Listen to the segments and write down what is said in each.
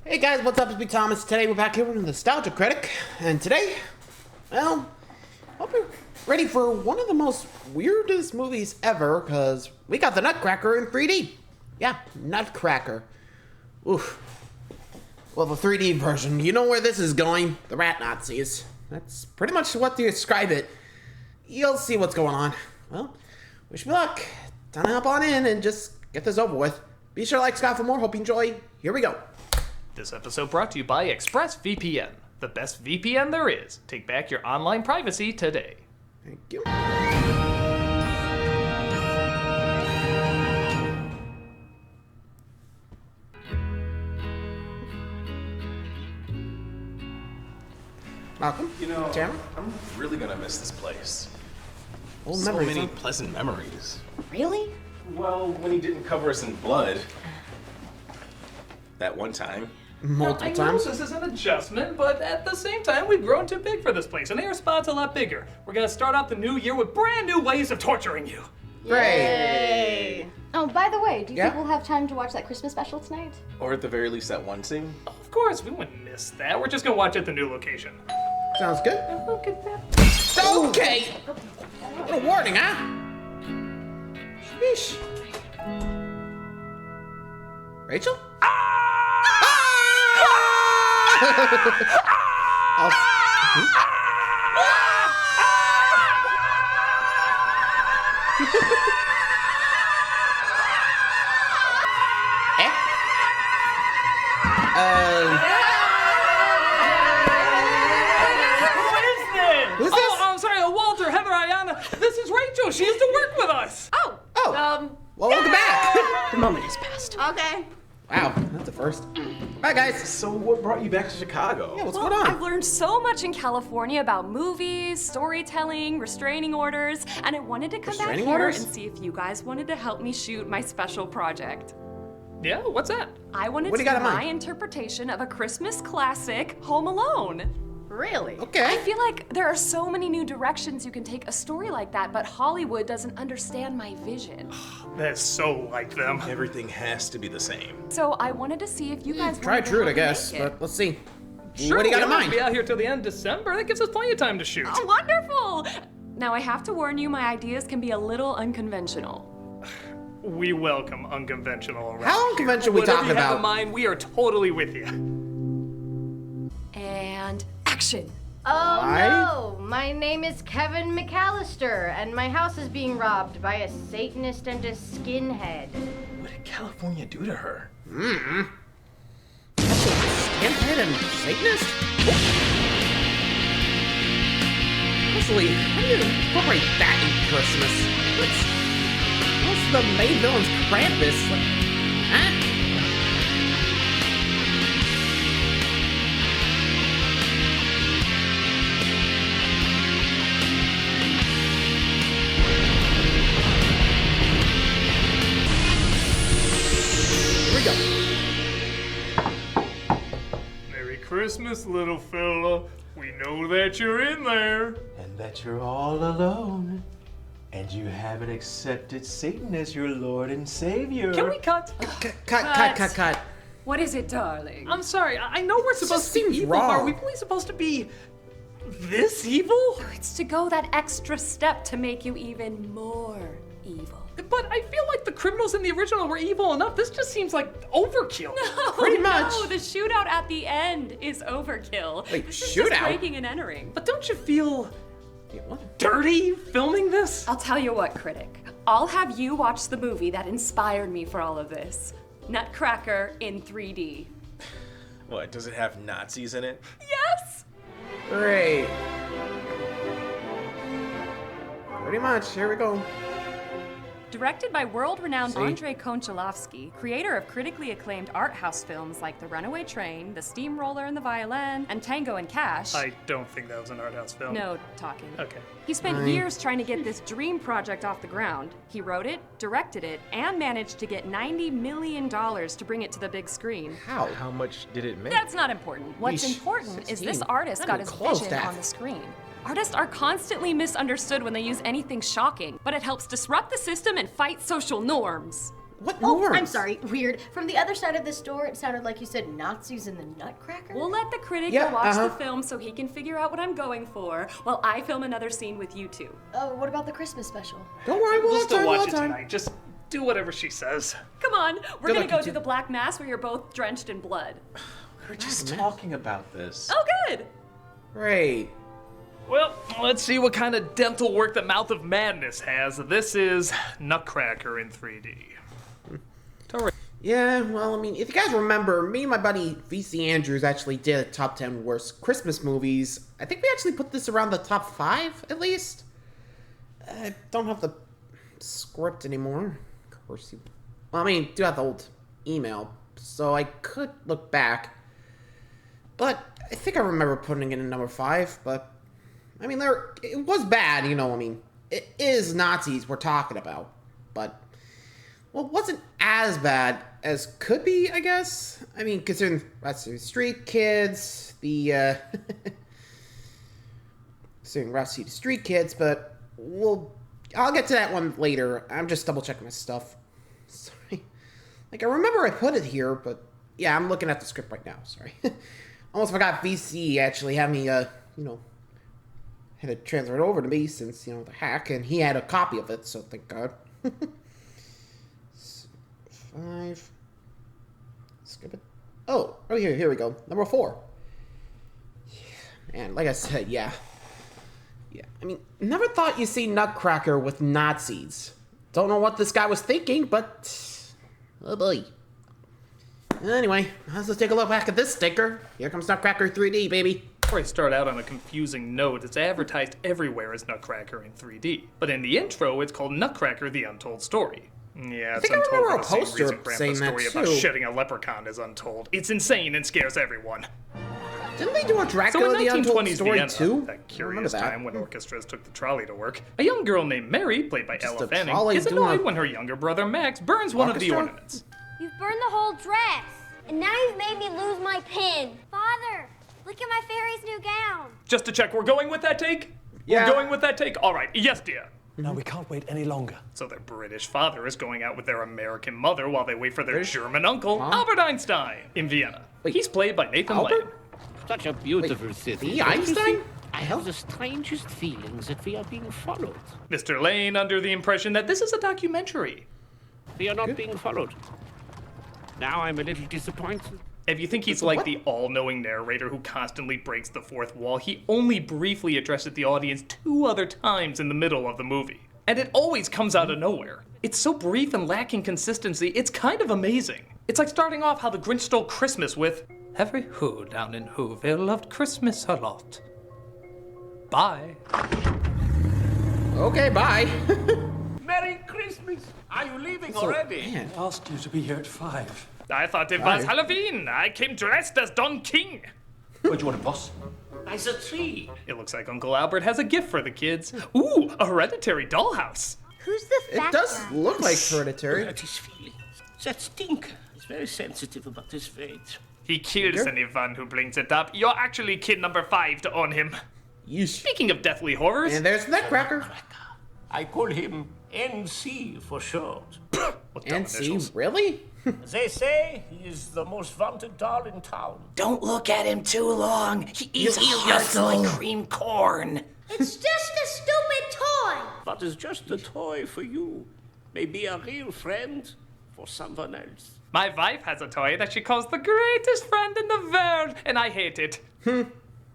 Hey guys, what's up? It's me, Thomas. Today we're back here with Nostalgia Critic, and today, well, hope you're ready for one of the most weirdest movies ever, because we got the Nutcracker in 3D. Yeah, Nutcracker. Oof. Well, the 3D version. You know where this is going. The rat Nazis. That's pretty much what to describe it. You'll see what's going on. Well, wish me luck. Time to hop on in and just get this over with. Be sure to like, subscribe for more. Hope you enjoy. Here we go. This episode brought to you by ExpressVPN, the best VPN there is. Take back your online privacy today. Thank you. Malcolm? You know, Chandler? I'm really gonna miss this place. Old So memories, many huh? pleasant memories. Really? Well, when he didn't cover us in blood. That one time. Multiple I know times. this is an adjustment, but at the same time, we've grown too big for this place, and our spot's a lot bigger. We're gonna start off the new year with brand new ways of torturing you. Great. Oh, by the way, do you Yeah? think we'll have time to watch that Christmas special tonight? Or at the very least that one scene. Of course, we wouldn't miss that. We're just gonna watch at the new location. Sounds good. Look at that. Okay. What a warning, huh? Sheesh. Rachel? Who's this? Oh, I'm sorry, Walter, Heather, Ayana. This is Rachel. She used to work with us. Oh, well, welcome back. The moment has passed. Okay. Wow, that's a first. Bye, guys. So what brought you back to Chicago? Yeah, what's Well, going on? I've learned so much in California about movies, storytelling, restraining orders, and I wanted to come back Restraining here orders? and see if you guys wanted to help me shoot my special project. Yeah, what's that? I wanted What to do you got do in my mind? interpretation of a Christmas classic, Home Alone. Really? Okay. I feel like there are so many new directions you can take a story like that, but Hollywood doesn't understand my vision. That's so like them. Everything has to be the same. So I wanted to see if you guys Try wanted to true it, I help me guess, make it. but let's see. Sure, What do you got we in won't mind? be out here till the end of December. That gives us plenty of time to shoot. Oh, wonderful! Now I have to warn you, my ideas can be a little unconventional. We welcome unconventional around How unconventional we Whatever talking you have about? in mind, we are totally with you. And action! Oh Why? no! My name is Kevin McAllister, and my house is being robbed by a Satanist and a skinhead. What did California do to her? Skinhead and Satanist? Honestly, how do you incorporate that in Christmas? What's the main villain's Krampus? Like, huh? Here we go. Merry Christmas, little fella. We know that you're in there. And that you're all alone. And you haven't accepted Satan as your Lord and Savior. Can we cut? Cut. What is it, darling? I'm sorry. I know we're supposed just to be seems evil, but are wrong. we really supposed to be this evil? It's to go that extra step to make you even more evil. But I feel like the criminals in the original were evil enough. This just seems like overkill. Pretty much. No, the shootout at the end is overkill. Wait, this is shootout? just breaking and entering. But don't you feel What? dirty filming this? I'll tell you what, critic. I'll have you watch the movie that inspired me for all of this. Nutcracker in 3D. What, does it have Nazis in it? Yes! Great. Pretty much. Here we go. Directed by world-renowned See? Andrei Konchalovsky, creator of critically acclaimed art house films like The Runaway Train, The Steamroller and the Violin, and Tango and Cash. I don't think that was an art house film. No talking. Okay. He spent years trying to get this dream project off the ground. He wrote it, directed it, and managed to get $90 million to bring it to the big screen. How? How much did it make? That's not important. What's Yeesh, important is 16. this artist Not got even his close, vision Dad. on the screen. Artists are constantly misunderstood when they use anything shocking, but it helps disrupt the system and fight social norms. What Oh, norms? I'm sorry, weird. From the other side of the store, it sounded like you said Nazis in the Nutcracker. We'll let the critic Yeah, go watch uh-huh. the film so he can figure out what I'm going for while I film another scene with you two. Oh, what about the Christmas special? Don't worry, We'll have still time, we'll watch have it time. tonight. Just do whatever she says. Come on, we're Good gonna luck, go you do two. the Black Mass where you're both drenched in blood. We're just talking about this. Oh, good! Great. Well, let's see what kind of dental work the Mouth of Madness has. This is Nutcracker in 3D. Yeah, well, I mean, if you guys remember, me and my buddy VC Andrews actually did a top 10 worst Christmas movies. I think we actually put this around the top 5, at least. I don't have the script anymore. Of course, well, I mean, do have the old email, so I could look back. But I think I remember putting it in number 5, but I mean, it was bad, you know, I mean, it is Nazis we're talking about, but, well, it wasn't as bad as could be, I guess. I mean, considering Rest of the Street Kids, considering Rest of the Street Kids, but I'll get to that one later. I'm just double checking my stuff. Sorry. Like, I remember I put it here, but yeah, I'm looking at the script right now, sorry. Almost forgot VC actually had me, you know, had it transferred over to me since, you know, the hack, and he had a copy of it, so thank God. 5. Skip it. Oh, here we go. Number 4. Yeah, man, like I said, yeah. I mean, never thought you'd see Nutcracker with Nazis. Don't know what this guy was thinking, but oh boy. Anyway, let's take a look back at this sticker. Here comes Nutcracker 3D, baby. Before I start out on a confusing note, it's advertised everywhere as Nutcracker in 3D. But in the intro, it's called Nutcracker: The Untold Story. Yeah, it's think I untold remember for a the same poster reason Grandpa's saying that story about too. shedding a leprechaun is untold. It's insane and scares everyone. Didn't they do a So Dracula in the Untold 1920s Story Vienna, too? that I remember curious that. time when orchestras took the trolley to work, a young girl named Mary, played by Just Ella a Fanning, trolley is doing annoyed a- when her younger brother Max burns one of the Orchestra? ornaments. You've burned the whole dress. And now you've made me lose my pin. Father, look at my fairy's new gown. Just to check, we're going with that take? Yeah. We're going with that take? All right, yes, dear. No, we can't wait any longer. So their British father is going out with their American mother while they wait for their German uncle, Albert Einstein, in Vienna. Wait, He's played by Nathan Albert? Lane. Such a beautiful city. the don't you Einstein? think? I have the strangest feelings that we are being followed. Mr. Lane under the impression that this is a documentary. We are not being followed. Now I'm a little disappointed. If you think he's like the all-knowing narrator who constantly breaks the fourth wall, he only briefly addresses the audience 2 other times in the middle of the movie. And it always comes out of nowhere. It's so brief and lacking consistency, it's kind of amazing. It's like starting off how the Grinch Stole Christmas with, "Every who down in Whoville loved Christmas a lot. Bye." Okay, bye. Merry Christmas! Are you leaving already? Man, I asked you to be here at 5. I thought it was Halloween. I came dressed as Don King. Where do you want it, boss? As a tree. It looks like Uncle Albert has a gift for the kids. Ooh, a hereditary dollhouse. Who's the it fat does guy? look like Hereditary. Hurt his feelings. That stinker is very sensitive about his fate. He kills anyone who brings it up. You're actually kid number 5 to own him. Yeesh. Speaking of deathly horrors, And there's Nutcracker. I call him NC for short. what dumb NC, initials. really? They say he is the most vaunted doll in town. Don't look at him too long. He eats hearts like cream corn. It's just a stupid toy. What is just a toy for you may be a real friend for someone else. My wife has a toy that she calls the greatest friend in the world, and I hate it.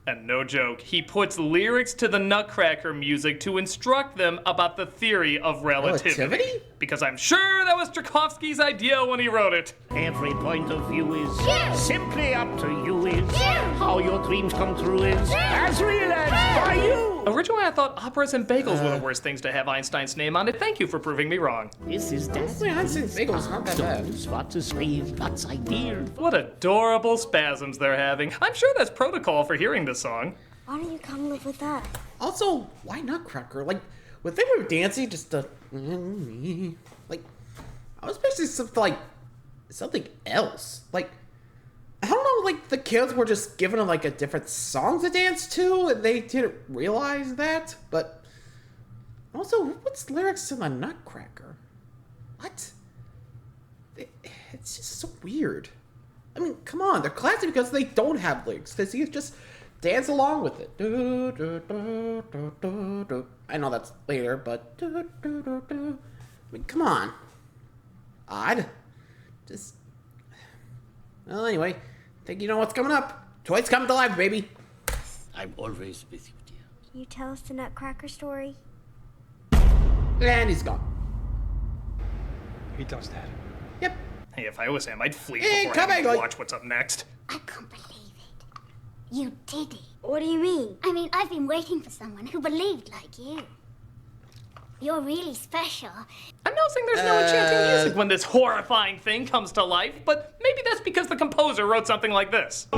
And no joke, he puts lyrics to the Nutcracker music to instruct them about the theory of relativity. Relativity? Because I'm sure that was Tchaikovsky's idea when he wrote it. Every point of view is Yeah. simply up to you is Yeah. how your dreams come true is as realized by you. Originally, I thought operas and bagels were the worst things to have Einstein's name on it. Thank you for proving me wrong. This is that. Honestly, Einstein's Bagel's not that bad. What is real, what's ideal. What adorable spasms they're having. I'm sure that's protocol for hearing this song. Why don't you come live with us? Also, why Nutcracker? Like, when they were dancing, just like, I was expecting something else. Like, I don't know, like, the kids were just given like a different song to dance to, and they didn't realize that. But also, who puts lyrics to the Nutcracker? What? it's just so weird. I mean, come on, they're classic because they don't have lyrics. Because you just dance along with it. I know that's later, but I mean, come on. Odd. Just. Well, anyway, I think you know what's coming up. Toys coming to life, baby. I'm always with you, dear. Can you tell us the Nutcracker story? And he's gone. He does that. Yep. Hey, if I was him, I'd flee Hey, before come having back, to like- watch what's up next. I can't believe it. You did it. What do you mean? I mean, I've been waiting for someone who believed like you. You're really special. I'm not saying there's no enchanting music when this horrifying thing comes to life, but maybe that's because the composer wrote something like this. I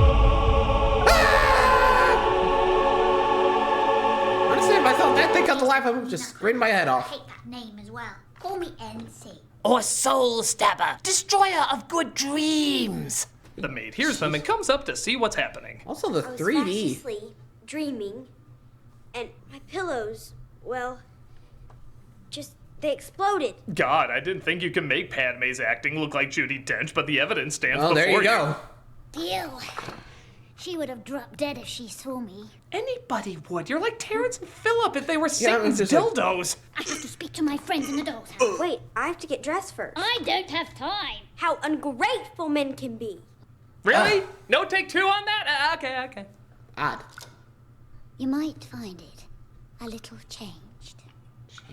understand myself. That thing comes to life. I'm just screaming my head I off. hate that name as well. Call me NC. Or soul stabber, destroyer of good dreams. The maid hears them and comes up to see what's happening. Also, the I was 3D. fast asleep, dreaming, and my pillows, well, they exploded. God, I didn't think you could make Padme's acting look like Judi Dench, but the evidence stands Oh, before there you go. Ew. She would have dropped dead if she saw me. Anybody would. You're like Terrence and Phillip if they were Yeah, Satan's it's just like- dildos. I have to speak to my friends in the doll's house. Wait, I have to get dressed first. I don't have time. How ungrateful men can be. Really? No take two on that? Okay. Odd. You might find it a little changed.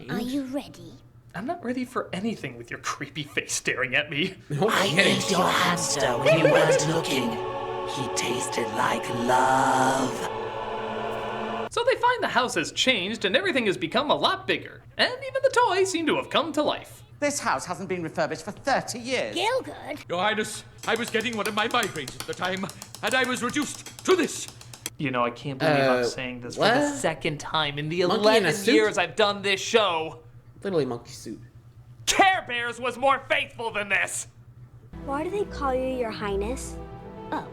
Are you ready? I'm not ready for anything with your creepy face staring at me. I ate your hamster when you weren't looking. He tasted like love. So they find the house has changed and everything has become a lot bigger. And even the toys seem to have come to life. This house hasn't been refurbished for 30 years. Gilgood? Your Highness, I was getting one of my migraines at the time, and I was reduced to this. You know, I can't believe I'm saying this for the what? second time in the Monkey in a 11 suit? years I've done this show. Literally monkey suit. Care Bears was more faithful than this. Why do they call you Your Highness? Oh,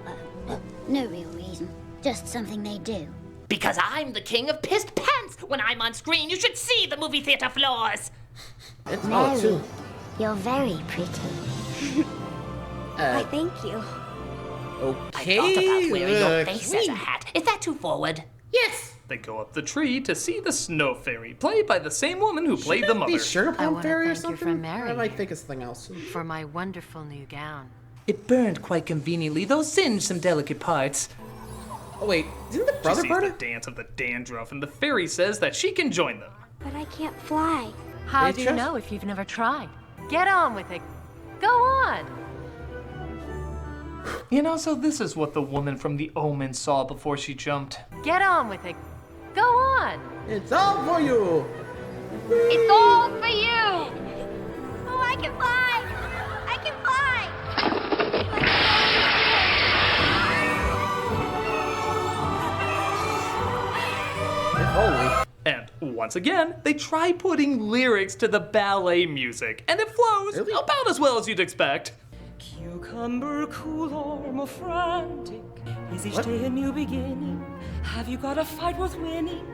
no real reason. Just something they do. Because I'm the king of pissed pants. When I'm on screen, you should see the movie theater floors. It's all too. You're very pretty. Why, thank you. Okay. I thought about wearing your face as Queen. a hat. Is that too forward? Yes. They go up the tree to see the Snow Fairy, played by the same woman who played the mother. Be Sugar I Plum wanna Fairy or thank you for something? marrying I might me. think of something else. For my wonderful new gown. It burned quite conveniently, though singed some delicate parts. Oh wait, didn't the She brother sees burn the it? dance of the dandruff, and the fairy says that she can join them. But I can't fly. How They do you trust- know if you've never tried? Get on with it. Go on. You know, so this is what the woman from The Omen saw before she jumped. Get on with it. Go on. It's all for you. It's all for you. Oh, I can fly! I can fly! If only. And once again, they try putting lyrics to the ballet music, and it flows Really? about as well as you'd expect. Cucumber cool or more frantic? Is each What? day a new beginning? Have you got a fight worth winning?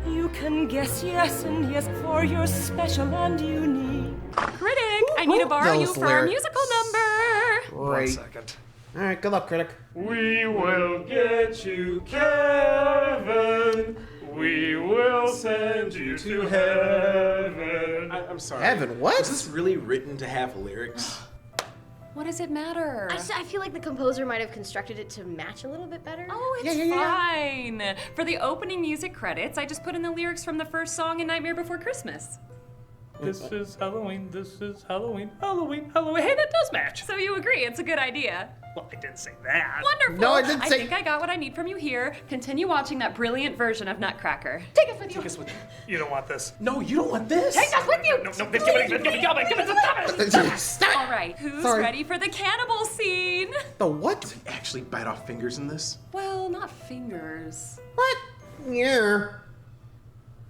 You can guess yes and yes, for you're special and unique. Critic, I need to borrow you those for our lyrics? musical number. One Great. second. All right, good luck, critic. We will get you, Kevin. We will send you to heaven. I'm sorry. Heaven, what? Was this really written to have lyrics? What does it matter? I feel like the composer might have constructed it to match a little bit better. Oh, it's fine. For the opening music credits, I just put in the lyrics from the first song in Nightmare Before Christmas. This is Halloween, this is Halloween, Halloween, Halloween. Hey, that does match. So you agree, it's a good idea. Well, I didn't say that. Wonderful. No, I didn't say- think I got what I need from you here. Continue watching that brilliant version of Nutcracker. Take us with you. Take us with you. You don't want this. No, you don't want this. Take us with you. No, give it. Stop. All right, who's Sorry. ready for the cannibal scene? The what? Actually bite off fingers in this? Well, not fingers. What? Yeah.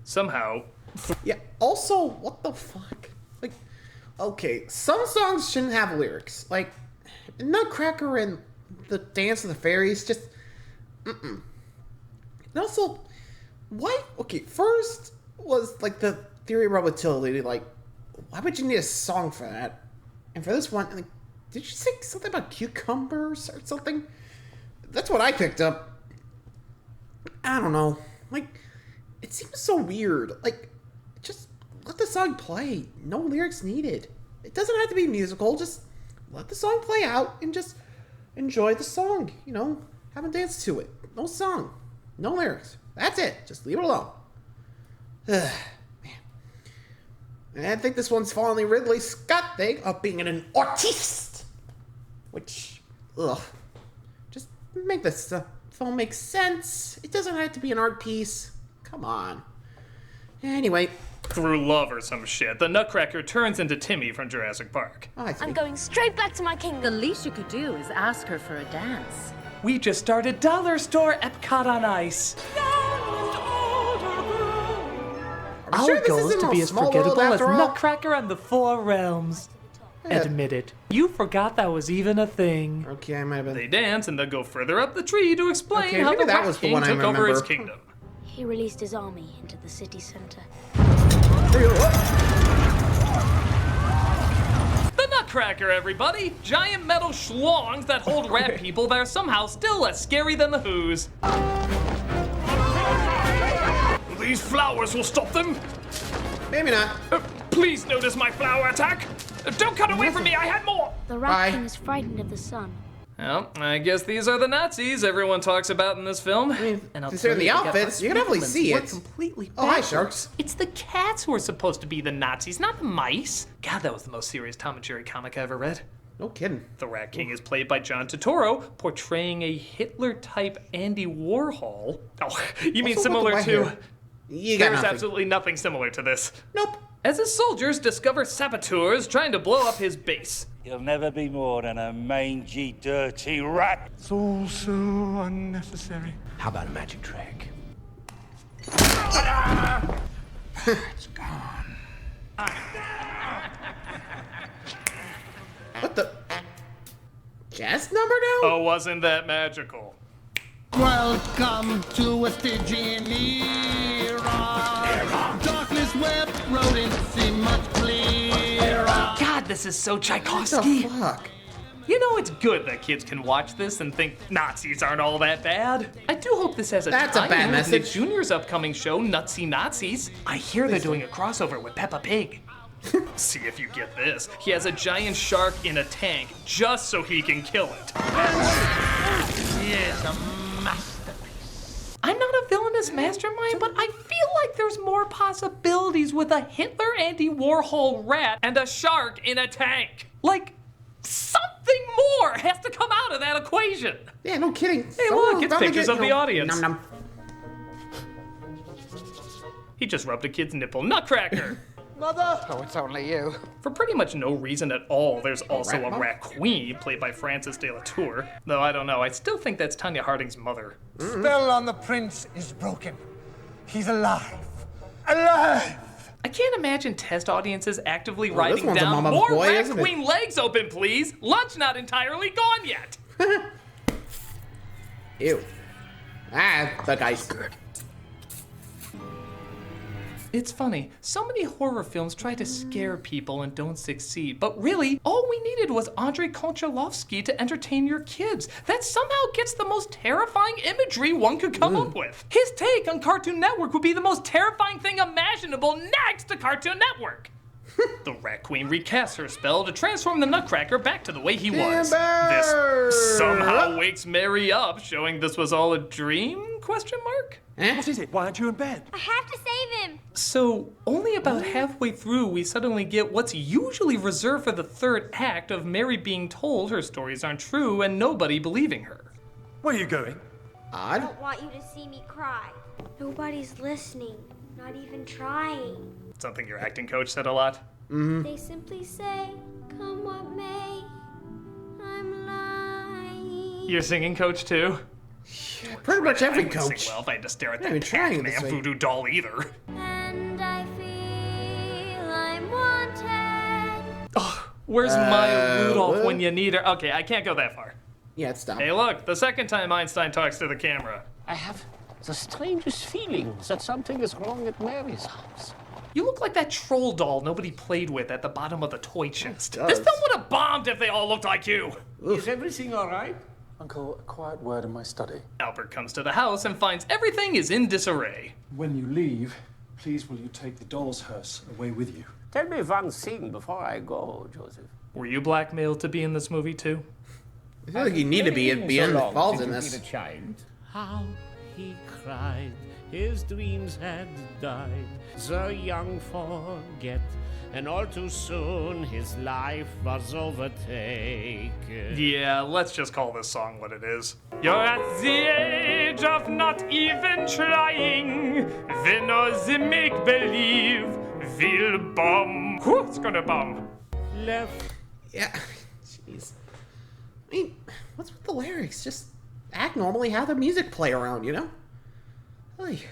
Somehow, Yeah. Also, what the fuck? Like, okay, some songs shouldn't have lyrics. Like, Nutcracker and the Dance of the Fairies, just, And also, why? Okay, first was like the Theory of Relativity. Like, why would you need a song for that? And for this one, like, Did you say something about cucumbers or something? That's what I picked up. I don't know. Like, it seems so weird. Like, just let the song play. No lyrics needed. It doesn't have to be musical. Just let the song play out and just enjoy the song. You know, have a dance to it. No song. No lyrics. That's it. Just leave it alone. Man. And I think this one's following Ridley Scott thing of being an artiste. Which, just make this film make sense. It doesn't have to be an art piece. Come on. Anyway. Through love or some shit, the Nutcracker turns into Timmy from Jurassic Park. I'm going straight back to my kingdom. The least you could do is ask her for a dance. We just started Dollar Store Epcot on Ice. Our goal is to be as forgettable as Nutcracker and the Four Realms. Yeah. Admit it. You forgot that was even a thing. Okay, I might have been. They dance and then go further up the tree to explain how maybe the that Rat was the King one I took over his remember. kingdom. He released his army into the city center. The Nutcracker, everybody! Giant metal schlongs that hold rat people that are somehow still less scary than the Who's. These flowers will stop them. Maybe not. Please notice my flower attack. Don't cut away from me, I had more. The Rat King is frightened of the sun. Well, I guess these are the Nazis everyone talks about in this film. And I'll considering the outfits, you can definitely see it. Completely Oh, hi, sharks. It's the cats who are supposed to be the Nazis, not the mice. God, that was the most serious Tom and Jerry comic I ever read. No kidding. The Rat King is played by John Turturro, portraying a Hitler-type Andy Warhol. Oh, you mean Also, what do similar I to... hear? You got There's nothing. absolutely nothing similar to this. Nope. As his soldiers discover saboteurs trying to blow up his base. You'll never be more than a mangy, dirty rat. It's all so unnecessary. How about a magic trick? It's gone. What the? Jazz number now? Oh, wasn't that magical? Welcome to a Stygian era. Darkness wept, rodents seem much clearer. God, this is so Tchaikovsky. What the fuck? You know it's good that kids can watch this and think Nazis aren't all that bad. I do hope this has a That's a tie-in bad with Nick message. Jr.'s upcoming show, Nutsy Nazis. I hear they're doing a crossover with Peppa Pig. See if you get this. He has a giant shark in a tank just so he can kill it. Yes, a masterpiece. I'm not a villainous mastermind, but I feel like there's more possibilities with a Hitler Andy Warhol rat and a shark in a tank. Like, something more has to come out of that equation. Yeah, no kidding. Hey, look, it's pictures of the audience. Nom, nom. He just rubbed a kid's nipple. Nutcracker! Mother! Oh, it's only you. For pretty much no reason at all, there's also a rat queen played by Frances de la Tour. Though I don't know, I still think that's Tanya Harding's mother. Spell on the prince is broken. He's alive. Alive! I can't imagine test audiences actively this writing one's a down mama's more boy, rat isn't it?" queen legs open, please. Lunch not entirely gone yet. Ew. Ah, the guy's good. It's funny, so many horror films try to scare people and don't succeed, but really, all we needed was Andrei Konchalovsky to entertain your kids. That somehow gets the most terrifying imagery one could come up with. His take on Cartoon Network would be the most terrifying thing imaginable next to Cartoon Network. The Rat Queen recasts her spell to transform the Nutcracker back to the way he was. This somehow wakes Mary up, showing this was all a dream, question mark? What is it? Why aren't you in bed? I have to save him. So, only about halfway through, we suddenly get what's usually reserved for the third act of Mary being told her stories aren't true and nobody believing her. Where are you going? I don't want you to see me cry. Nobody's listening, not even trying. Something your acting coach said a lot. They simply say, come what may, I'm lying. Your singing coach, too? Pretty much every I wouldn't coach. sing well if I had to stare at Not even that trying Pac-Man this way. voodoo doll either. And I feel I'm wanted. Oh, where's Maya Rudolph what? when you need her? Okay, I can't go that far. Yeah, it's dumb. Hey, look, the second time Einstein talks to the camera. I have the strangest feeling that something is wrong at Mary's house. You look like that troll doll nobody played with at the bottom of the toy chest. does. This film would have bombed if they all looked like you. Is everything all right? Uncle, a quiet word in my study. Albert comes to the house and finds everything is in disarray. When you leave, please will you take the doll's hearse away with you? Tell me one thing before I go, Joseph. Were you blackmailed to be in this movie too? I feel like you need to be at the end that falls in this. How he cried, his dreams had died. The young forget, and all too soon his life was overtaken. Yeah, let's just call this song what it is. You're at the age of not even trying. When all the make-believe will bomb. Whew, it's gonna bomb. Left. Yeah, jeez. I mean, what's with the lyrics? Just act normally, have the music play around, you know? Like,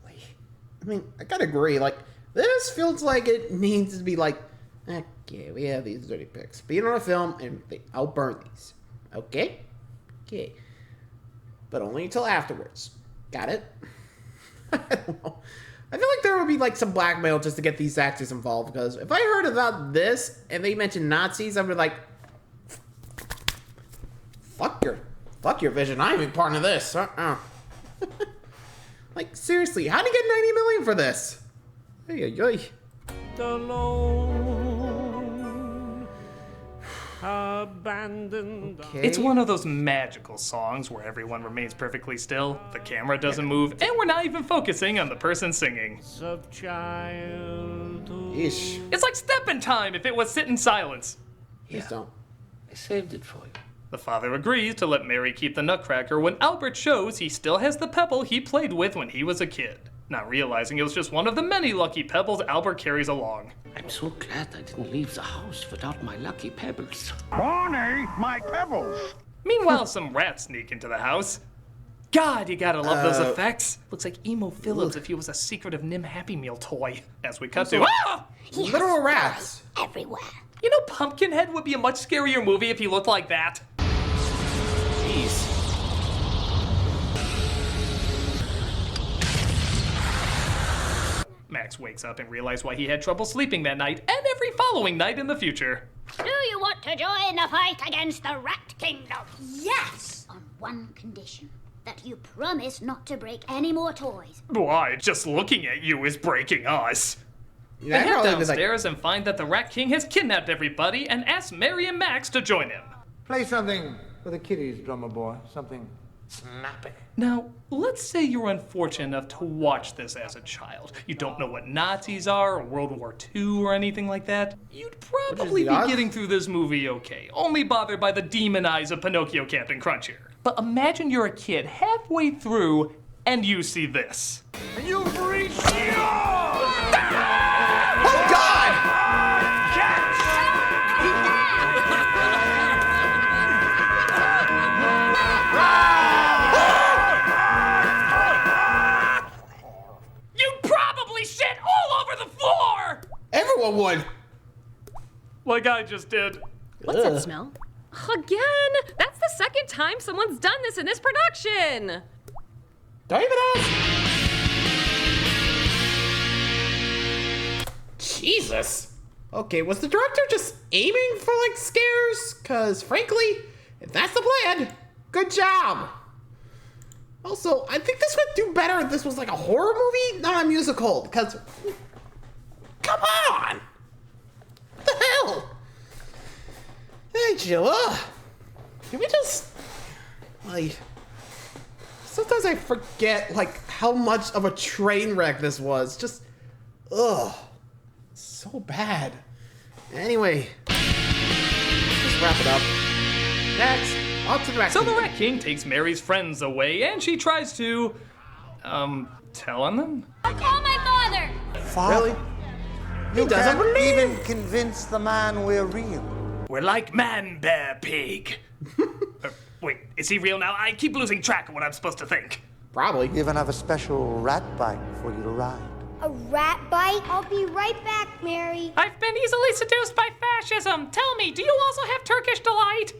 I mean, I gotta agree, like, this feels like it needs to be like, okay, we have these dirty pics. Being on a film, and I'll burn these. Okay? Okay. But only until afterwards. Got it? I don't know. I feel like there would be like some blackmail just to get these actors involved, because if I heard about this and they mentioned Nazis, I'd be like, fuck your vision. I ain't even part of this. Like, seriously, how'd you get 90 million for this? Alone, abandoned. Okay. It's one of those magical songs where everyone remains perfectly still, the camera doesn't move, and we're not even focusing on the person singing. Ish. It's like Steppin' Time if it was sit in silence. Please don't. I saved it for you. The father agrees to let Mary keep the Nutcracker when Albert shows he still has the pebble he played with when he was a kid, not realizing it was just one of the many lucky pebbles Albert carries along. I'm so glad I didn't leave the house without my lucky pebbles. Barney, my pebbles! Meanwhile, some rats sneak into the house. God, you gotta love those effects. Looks like Emo Phillips if he was a secretive Nim Happy Meal toy. As we cut to literal rats everywhere. You know, Pumpkinhead would be a much scarier movie if he looked like that. Jeez. Max wakes up and realizes why he had trouble sleeping that night and every following night in the future. Do you want to join the fight against the Rat Kingdom? Yes! On one condition. That you promise not to break any more toys. Why, just looking at you is breaking us. Yeah, They head downstairs and find that the Rat King has kidnapped everybody and asks Mary and Max to join him. Play something for the kiddies, drummer boy. Something snappy. Now, let's say you're unfortunate enough to watch this as a child. You don't know what Nazis are, or World War II, or anything like that. You'd probably be getting through this movie okay, only bothered by the demon eyes of Pinocchio Captain Crunch here. But imagine you're a kid halfway through, and you see this. You've reached Oh, God! You'd probably shit all over the floor! Everyone would. Like I just did. What's that smell? Again? That's the second time someone's done this in this production. Don't even ask. Jesus. Okay, was the director just aiming for like scares? Cause frankly, if that's the plan, good job. Also, I think this would do better if this was like a horror movie, not a musical. Cause, come on. What the hell? Hey, Jilla. Can we just, like, sometimes I forget, like, how much of a train wreck this was. Just, ugh. So bad. Anyway, just wrap it up. Next, on to the Rat So King. the Rat King takes Mary's friends away, and she tries to, tell on them? Call my father! Father? Really? You doesn't can't believe. even convince the man we're real. We're like man, bear, pig. Wait, is he real now? I keep losing track of what I'm supposed to think. Probably. We even have a special rat bike for you to ride. A rat bite? I'll be right back, Mary. I've been easily seduced by fascism. Tell me, do you also have Turkish delight?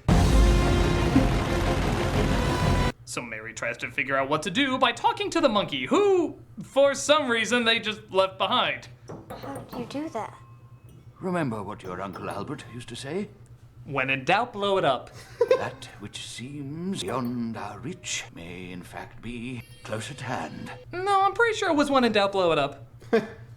So Mary tries to figure out what to do by talking to the monkey, who, for some reason, they just left behind. How did you do that? Remember what your Uncle Albert used to say? When in doubt, blow it up. That which seems beyond our reach may in fact be close at hand. No, I'm pretty sure it was when in doubt, blow it up.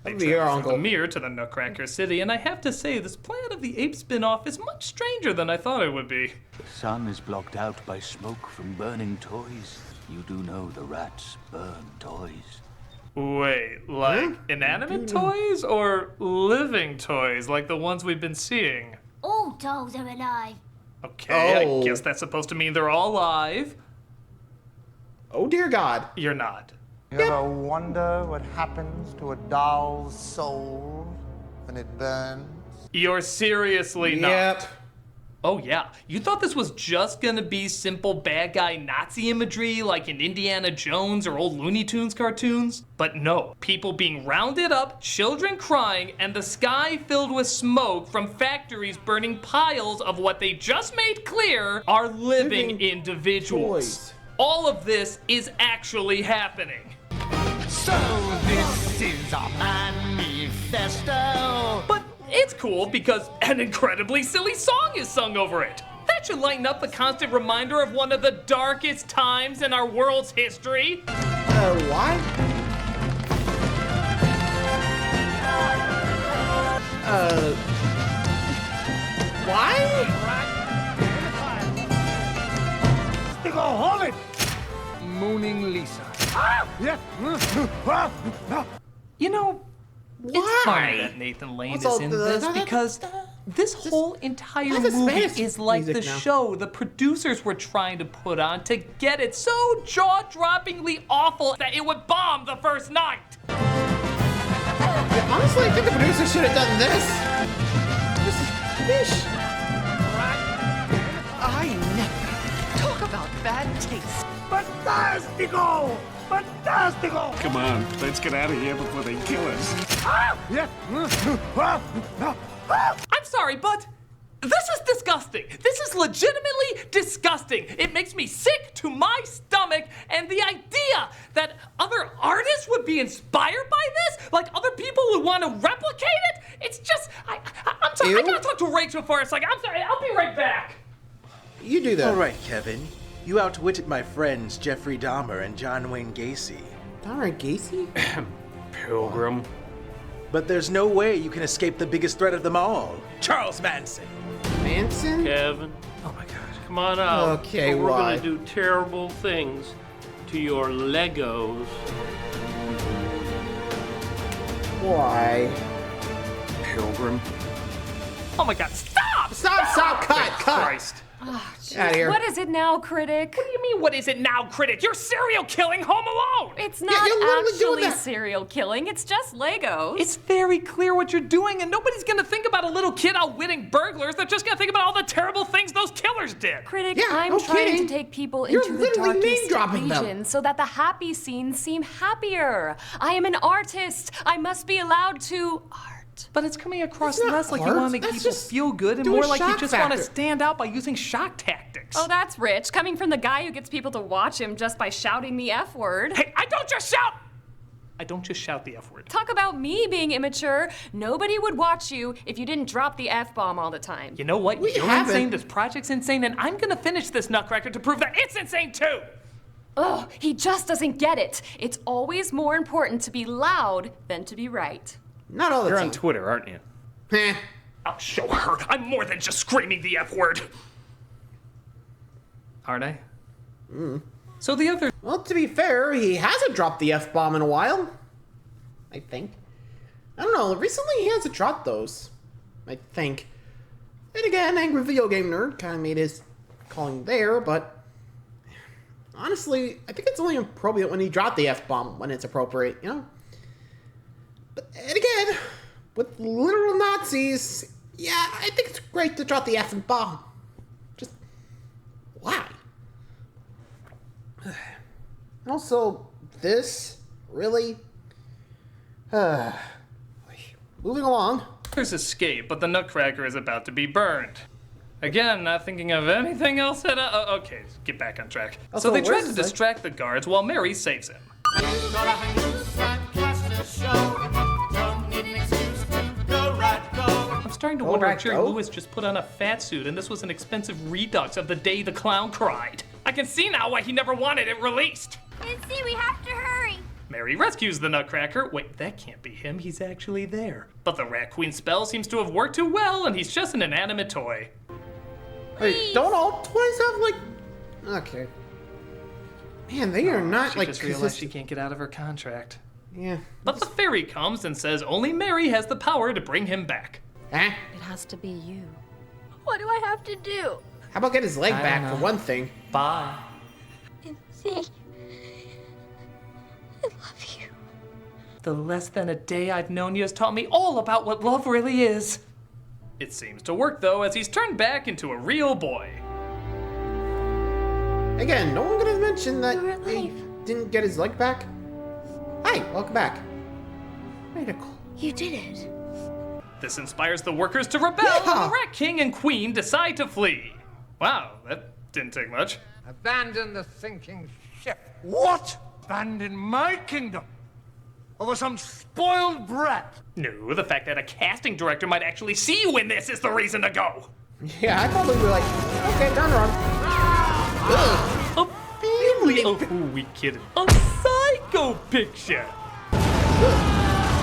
They Be your travel uncle. from the mirror to the Nutcracker City, and I have to say, this Planet of the Apes spin-off is much stranger than I thought it would be. The sun is blocked out by smoke from burning toys. You do know the rats burn toys. Wait, like inanimate toys or living toys, like the ones we've been seeing? All dolls are alive. Okay, Oh. I guess that's supposed to mean they're all alive. Oh dear God. You're not. You ever wonder what happens to a doll's soul when it burns? You're seriously not. Yep. Oh yeah, you thought this was just gonna be simple bad guy Nazi imagery like in Indiana Jones or old Looney Tunes cartoons? But no, people being rounded up, children crying, and the sky filled with smoke from factories burning piles of what they just made clear are living individuals. toys. All of this is actually happening. So this is our manifesto. But it's cool because an incredibly silly song is sung over it. That should lighten up the constant reminder of one of the darkest times in our world's history. Why? Why? Stick a hold it. Mooning Lisa. Yeah. You know, Why? it's funny that Nathan Lane What's is all in the- this because this whole entire Why the movie Spanish is like the music now? show the producers were trying to put on to get it so jaw-droppingly awful that it would bomb the first night. Yeah, honestly, I think the producer should have done this. This is fish. I never talk about bad taste. Fantastico! Fantastico! Come on, let's get out of here before they kill us. Yeah. I'm sorry, but this is disgusting. This is legitimately disgusting. It makes me sick to my stomach, and the idea that other artists would be inspired by this, like other people would want to replicate it, it's just, I'm sorry, I gotta talk to Rachel for a second. I'm sorry, I'll be right back. You do that. All right, Kevin. You outwitted my friends Jeffrey Dahmer and John Wayne Gacy. Dahmer and Gacy? Pilgrim. But there's no way you can escape the biggest threat of them all, Charles Manson. Manson? Kevin. Oh my God. Come on out. Okay, or we're why? gonna do terrible things to your Legos. Why? Pilgrim. Oh my God, stop! Stop, cut. Christ. Oh, Outta here. what is it now, Critic? What do you mean, what is it now, Critic? You're serial killing Home Alone! It's Yeah, not you're literally doing actually that. serial killing, it's just Legos. It's very clear what you're doing, and nobody's gonna think about a little kid outwitting burglars. They're just gonna think about all the terrible things those killers did. Critic, Yeah, I'm no trying kidding. to take people You're into the literally darkest name-dropping them. regions so that the happy scenes seem happier. I am an artist. I must be allowed to art. But it's coming across That's not less like you art. want to make That's people just feel good and do a more like you shock just want to factor. stand out by using shock tactics. Oh, that's rich. Coming from the guy who gets people to watch him just by shouting the F word. Hey, I don't just shout! I don't just shout the F word. Talk about me being immature. Nobody would watch you if you didn't drop the F-bomb all the time. You know what? We You're haven't. insane, this project's insane, and I'm gonna finish this Nutcracker to prove that it's insane too! Ugh, he just doesn't get it. It's always more important to be loud than to be right. Not all the You're time. on Twitter, aren't you? Heh. I'll show her. I'm more than just screaming the F word. Aren't I? So the other... Well, to be fair, he hasn't dropped the F-bomb in a while. I think. I don't know, recently he hasn't dropped those. I think. And again, Angry Video Game Nerd kind of made his calling there, but... Honestly, I think it's only appropriate when he dropped the F-bomb, when it's appropriate, you know? But, and again, with literal Nazis, yeah, I think it's great to drop the F-bomb. Just, why? Also, this, really? Moving along. There's escape, but the Nutcracker is about to be burned. Again, not thinking of anything else at all. Okay, get back on track. Also, So they try where's to the- distract the guards while Mary saves him. I'm starting to wonder if Jerry Lewis just put on a fat suit and this was an expensive redux of the day the clown cried. I can see now why he never wanted it released. Itzy, we have to hurry. Mary rescues the Nutcracker. Wait, that can't be him. He's actually there. But the Rat Queen spell seems to have worked too well, and he's just an inanimate toy. Wait, don't all toys have like? Okay. Man, they are not She like. just realized she can't get out of her contract. Yeah. But the fairy comes and says only Mary has the power to bring him back. Huh? It has to be you. What do I have to do? How about get his leg I back don't for know. one thing? Bye. Itzy, I love you. The less than a day I've known you has taught me all about what love really is. It seems to work though, as he's turned back into a real boy. Again, no one could have mentioned that he didn't get his leg back. Hi, welcome back. Radical. You did it. This inspires the workers to rebel, and the Rat King and Queen decide to flee. Wow, that didn't take much. Abandon the sinking ship. What? Abandon my kingdom? Over some spoiled brat? No, the fact that a casting director might actually see you in this is the reason to go. Yeah, I probably be like, okay, done wrong. A family? Oh, who we kidding? A psycho picture.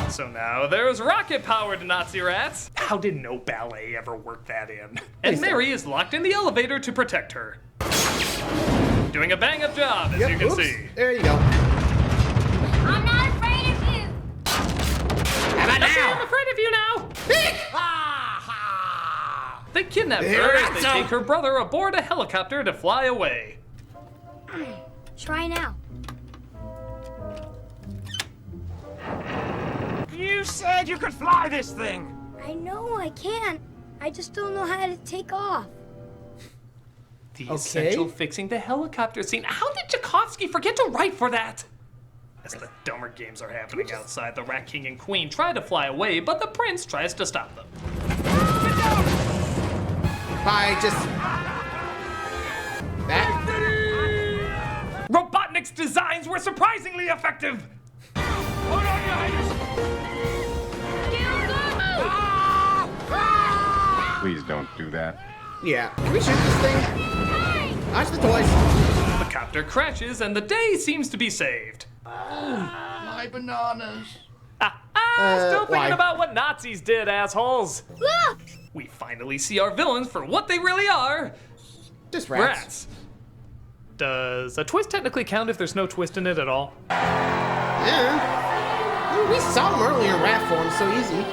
So now there's rocket-powered Nazi rats. How did no ballet ever work that in? And Mary is locked in the elevator to protect her. Doing a bang-up job, as you can see. There you go. I'm not afraid of you. How about now? I'm afraid of you now. They kidnap her as they take her brother aboard a helicopter to fly away. Try now. You said you could fly this thing! I know I can. I just don't know how to take off. The essential fixing the helicopter scene. How did Tchaikovsky forget to write for that? As the dumber games are happening outside, the Rat King and Queen try to fly away, but the prince tries to stop them. Bye, just... That? Robotnik's designs were surprisingly effective! Hold on, Your Highness! Please don't do that. Yeah, can we shoot this thing? Watch the toys. The copter crashes and the day seems to be saved. My bananas. Still thinking about what Nazis did, assholes. Look! We finally see our villains for what they really are. Just rats. Does a twist technically count if there's no twist in it at all? Yeah. We saw them earlier in rat form, so easy.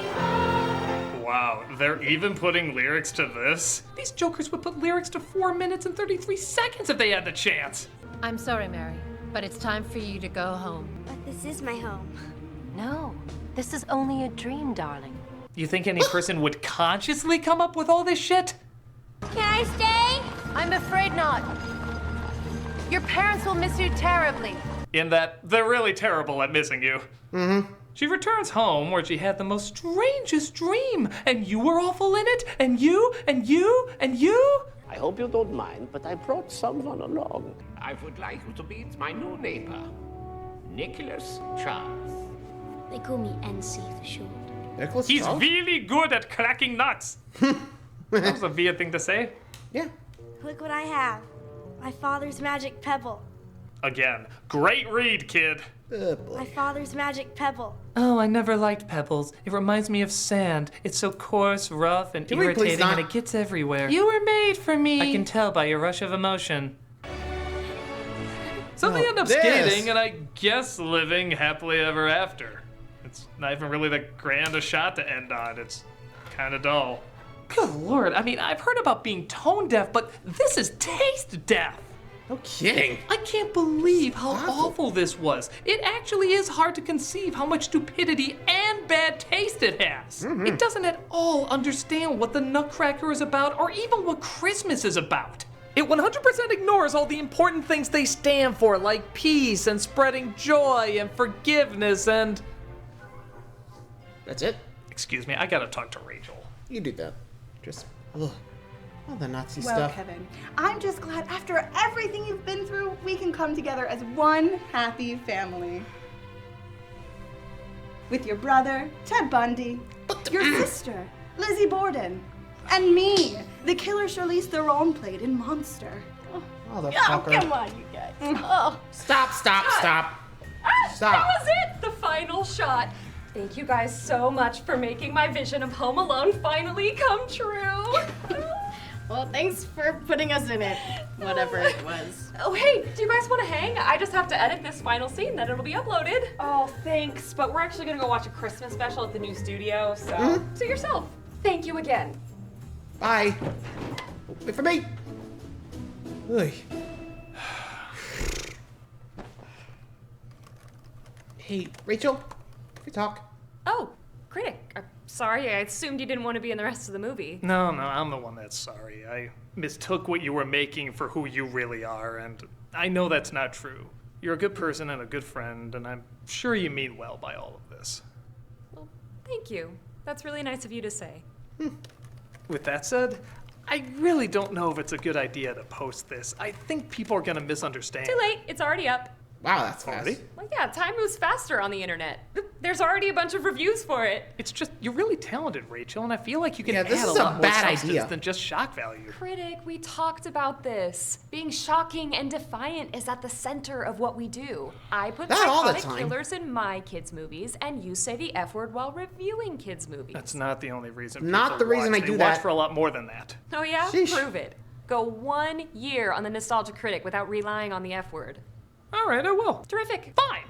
Wow, they're even putting lyrics to this? These jokers would put lyrics to 4 minutes and 33 seconds if they had the chance. I'm sorry, Mary, but it's time for you to go home. But this is my home. No, this is only a dream, darling. You think any person would consciously come up with all this shit? Can I stay? I'm afraid not. Your parents will miss you terribly. In that they're really terrible at missing you. Mm-hmm. She returns home where she had the most strangest dream, and you were awful in it, and you, and you, and you. I hope you don't mind, but I brought someone along. I would like you to meet my new neighbor, Nicholas Charles. They call me NC for short. Nicholas He's Charles? really good at cracking nuts. That was a weird thing to say. Yeah. Look what I have. My father's magic pebble. Again, great read, kid. My father's magic pebble. Oh, I never liked pebbles. It reminds me of sand. It's so coarse, rough, and Can we please irritating, not? and it gets everywhere. You were made for me. I can tell by your rush of emotion. So they end up skating, and I guess living happily ever after. It's not even really that grand a shot to end on. It's kind of dull. Good lord, I mean, I've heard about being tone deaf, but this is taste deaf. No kidding. I can't believe how awful this was. It actually is hard to conceive how much stupidity and bad taste it has. It doesn't at all understand what the Nutcracker is about or even what Christmas is about. It 100% ignores all the important things they stand for, like peace and spreading joy and forgiveness and... That's it? Excuse me, I gotta talk to Rachel. You do that. Just, ugh. All the Nazi Well, stuff. Kevin, I'm just glad after everything you've been through, we can come together as one happy family. With your brother, Ted Bundy, your sister, Lizzie Borden, and me, the killer Charlize Theron played in Monster. Motherfucker. Come on, you guys. Oh. Stop. Stop. That was it! The final shot. Thank you guys so much for making my vision of Home Alone finally come true. Well, thanks for putting us in it, whatever it was. Oh, hey, do you guys want to hang? I just have to edit this final scene, then it'll be uploaded. Oh, thanks, but we're actually gonna go watch a Christmas special at the new studio, so suit yourself. Thank you again. Bye. Wait for me. Oy. Hey, Rachel, can we talk? Oh, Critic. I'm sorry, I assumed you didn't want to be in the rest of the movie. No, I'm the one that's sorry. I mistook what you were making for who you really are, and I know that's not true. You're a good person and a good friend, and I'm sure you mean well by all of this. Well, thank you. That's really nice of you to say. With that said, I really don't know if it's a good idea to post this. I think people are gonna misunderstand. Too late, it's already up. Wow, that's fast. Well, yeah, time moves faster on the internet. There's already a bunch of reviews for it. It's just, you're really talented, Rachel, and I feel like you can this add a is a lot more bad substance idea. than just shock value. Critic, we talked about this. Being shocking and defiant is at the center of what we do. I put Not all the psychotic time. killers in my kids' movies, and you say the F word while reviewing kids' movies. That's not the only reason. Not people the reason watch. I do They that. watch for a lot more than that. Oh yeah? Sheesh. Prove it. Go 1 year on the Nostalgia Critic without relying on the F word. All right, I will. Terrific. Fine.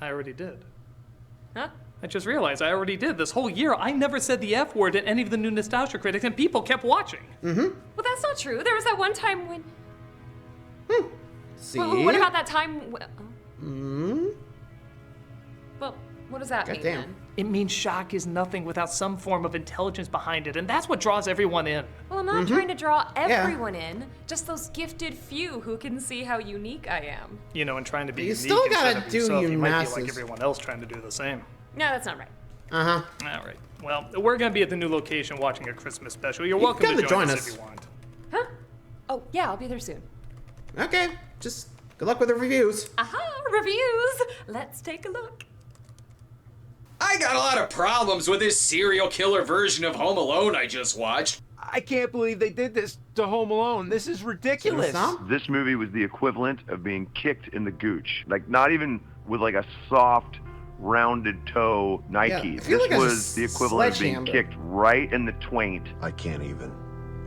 I already did. Huh? I just realized I already did. This whole year, I never said the F word at any of the new Nostalgia Critics, and people kept watching. Well, that's not true. There was that one time when... See? Well, what about that time... Well, what does that mean Goddamn. then? It means shock is nothing without some form of intelligence behind it, and that's what draws everyone in. Well, I'm not trying to draw everyone in, just those gifted few who can see how unique I am. You know, and trying to be You unique still instead gotta of do yourself, you you might be masses. like everyone else trying to do the same. No, that's not right. Uh-huh. All right. Well, we're gonna be at the new location watching a Christmas special. You're You welcome to gotta join join us us. if you want. Huh? Oh, yeah, I'll be there soon. Okay, just good luck with the reviews. Aha, reviews! Let's take a look. I got a lot of problems with this serial killer version of Home Alone I just watched. I can't believe they did this to Home Alone. This is ridiculous. This movie was the equivalent of being kicked in the gooch. Like, not even with like a soft, rounded toe Nike. I feel This like a was the equivalent of being sledgehammer. kicked right in the twaint. I can't even.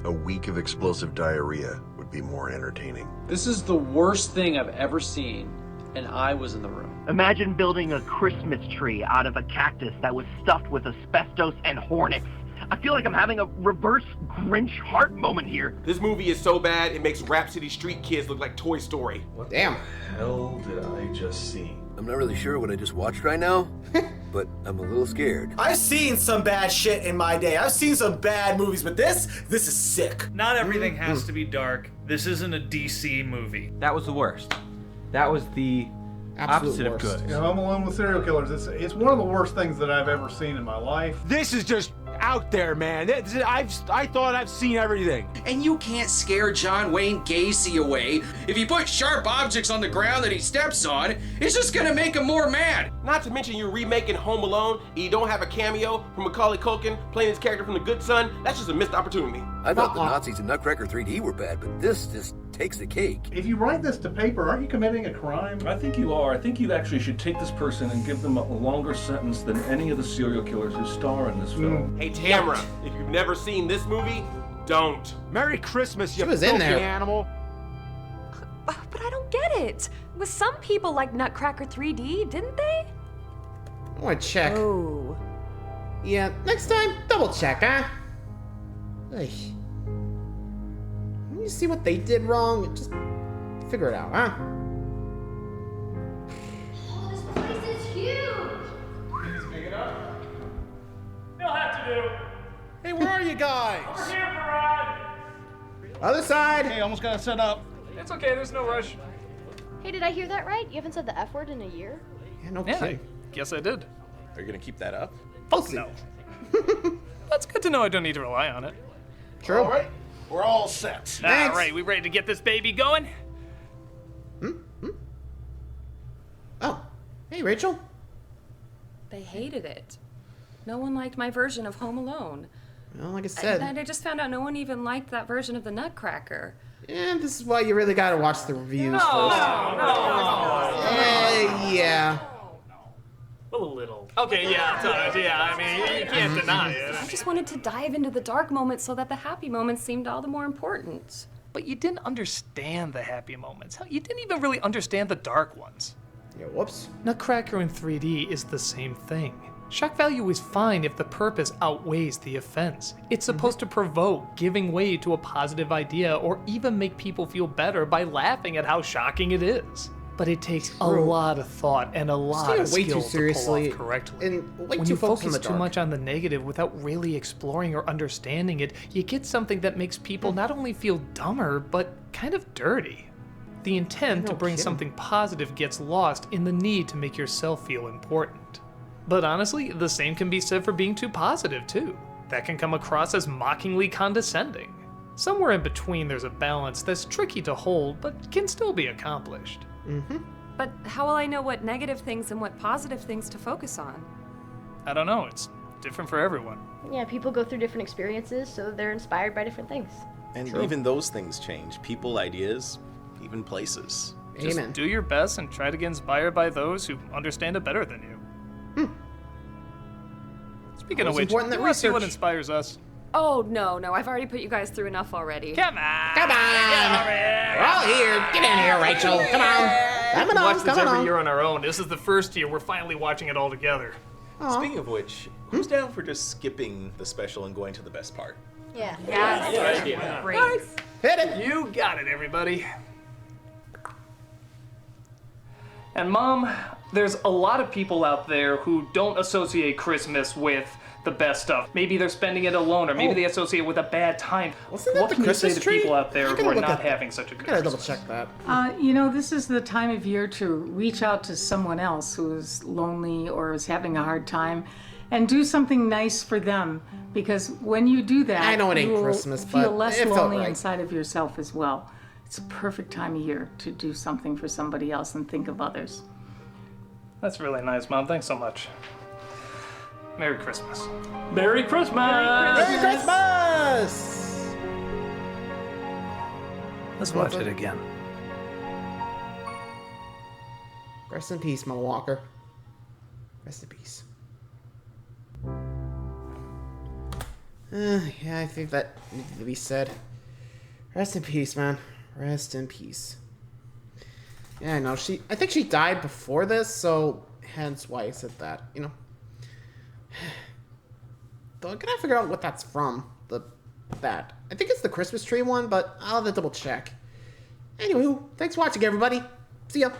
A week of explosive diarrhea would be more entertaining. This is the worst thing I've ever seen, and I was in the room. Imagine building a Christmas tree out of a cactus that was stuffed with asbestos and hornets. I feel like I'm having a reverse Grinch heart moment here. This movie is so bad, it makes Rhapsody Street Kids look like Toy Story. What Damn. the hell did I just see? I'm not really sure what I just watched right now, but I'm a little scared. I've seen some bad shit in my day. I've seen some bad movies, but this is sick. Not everything has to be dark. This isn't a DC movie. That was the worst. That was the opposite of good. Yeah, Home Alone with serial killers. It's one of the worst things that I've ever seen in my life. This is just out there, man. I thought I've seen everything. And you can't scare John Wayne Gacy away. If you put sharp objects on the ground that he steps on, it's just gonna make him more mad. Not to mention you're remaking Home Alone and you don't have a cameo from Macaulay Culkin playing his character from The Good Son. That's just a missed opportunity. I thought the Nazis in Nutcracker 3D were bad, but this just takes the cake. If you write this to paper, aren't you committing a crime? I think you are. I think you actually should take this person and give them a longer sentence than any of the serial killers who star in this film. Hey, Tamara, if you've never seen this movie, don't. Merry Christmas, you She was in filthy there. animal. But I don't get it. With some people like Nutcracker 3D, didn't they? I want to check. Oh. Yeah, next time, double check, huh? Ugh. When you see what they did wrong, just figure it out, huh? Oh, this place is huge. You'll have to do. Hey, where are you guys? Over here, Parad. Other side. Hey, almost got set up. It's okay, there's no rush. Hey, did I hear that right? You haven't said the F word in a year? Yeah, no Yeah, kidding. Guess I did. Are you gonna keep that up? Fuck no. That's good to know I don't need to rely on it. True. All right, we're all set. All right, we ready to get this baby going? Oh, hey, Rachel. They hated it. No one liked my version of Home Alone. Well, like I said. And I just found out no one even liked that version of the Nutcracker. And this is why you really gotta watch the reviews first. Yeah. A little. Okay, yeah, I mean, you can't deny it. I just wanted to dive into the dark moments so that the happy moments seemed all the more important. But you didn't understand the happy moments. Hell, you didn't even really understand the dark ones. Yeah, whoops. Nutcracker in 3D is the same thing. Shock value is fine if the purpose outweighs the offense. It's supposed to provoke, giving way to a positive idea, or even make people feel better by laughing at how shocking it is. But it takes a lot of thought and a lot of skill to pull off correctly. And way when too you focused on focus the too dark. much on the negative without really exploring or understanding it, you get something that makes people not only feel dumber, but kind of dirty. The intent to bring something positive gets lost in the need to make yourself feel important. But honestly, the same can be said for being too positive too. That can come across as mockingly condescending. Somewhere in between there's a balance that's tricky to hold, but can still be accomplished. But how will I know what negative things and what positive things to focus on? I don't know, it's different for everyone. Yeah, people go through different experiences, so they're inspired by different things. And even those things change. People, ideas, even places. Just do your best and try to get inspired by those who understand it better than you. Speaking of It's which, important that you want to see what research- inspires us? Oh, no, I've already put you guys through enough already. Come on! Come on! We're all here. Get in here, Rachel. Come on. Come We on, watch this come every on. year on our own. This is the first year we're finally watching it all together. Speaking of which, who's down for just skipping the special and going to the best part? Yeah. Yes. Great. Hit it. You got it, everybody. And Mom, there's a lot of people out there who don't associate Christmas with the best stuff. Maybe they're spending it alone, or maybe they associate it with a bad time. Wasn't that What the can you say Christmas to tree? people out there I who gotta are look not at that. having such a good I gotta Christmas? double check that. This is the time of year to reach out to someone else who's lonely or is having a hard time and do something nice for them, because when you do that, I know it ain't you will Christmas, feel but less it felt lonely right. inside of yourself as well. It's a perfect time of year to do something for somebody else and think of others. That's really nice, Mom. Thanks so much. Merry Christmas. Merry Christmas! Merry Christmas! Let's watch it again. Rest in peace, Mo Walker. Rest in peace. Yeah, I think that needed to be said. Rest in peace, man. Rest in peace. Yeah, I know. I think she died before this, so hence why I said that, you know. Though I gotta figure out what that's from. That. I think it's the Christmas tree one, but I'll have to double check. Anywho, thanks for watching, everybody. See ya.